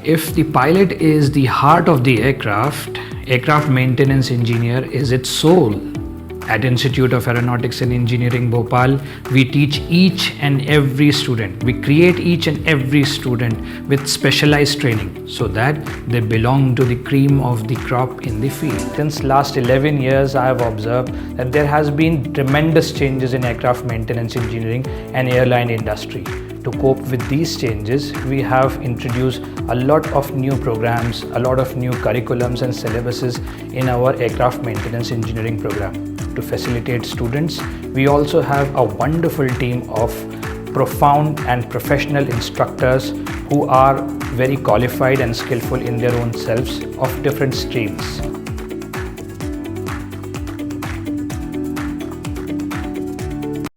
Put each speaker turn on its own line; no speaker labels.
If the pilot is the heart of the aircraft maintenance engineer is its soul. At Institute of Aeronautics and Engineering Bhopal, we teach each and every student. We create each and every student with specialized training so that they belong to the cream of the crop in the field. Since last 11 years, I have observed that there has been tremendous changes in aircraft maintenance engineering and airline industry. To cope with these changes, we have introduced a lot of new programs, a lot of new curriculums and syllabuses in our aircraft maintenance engineering program. To facilitate students, we also have a wonderful team of profound and professional instructors who are very qualified and skillful in their own selves of different streams.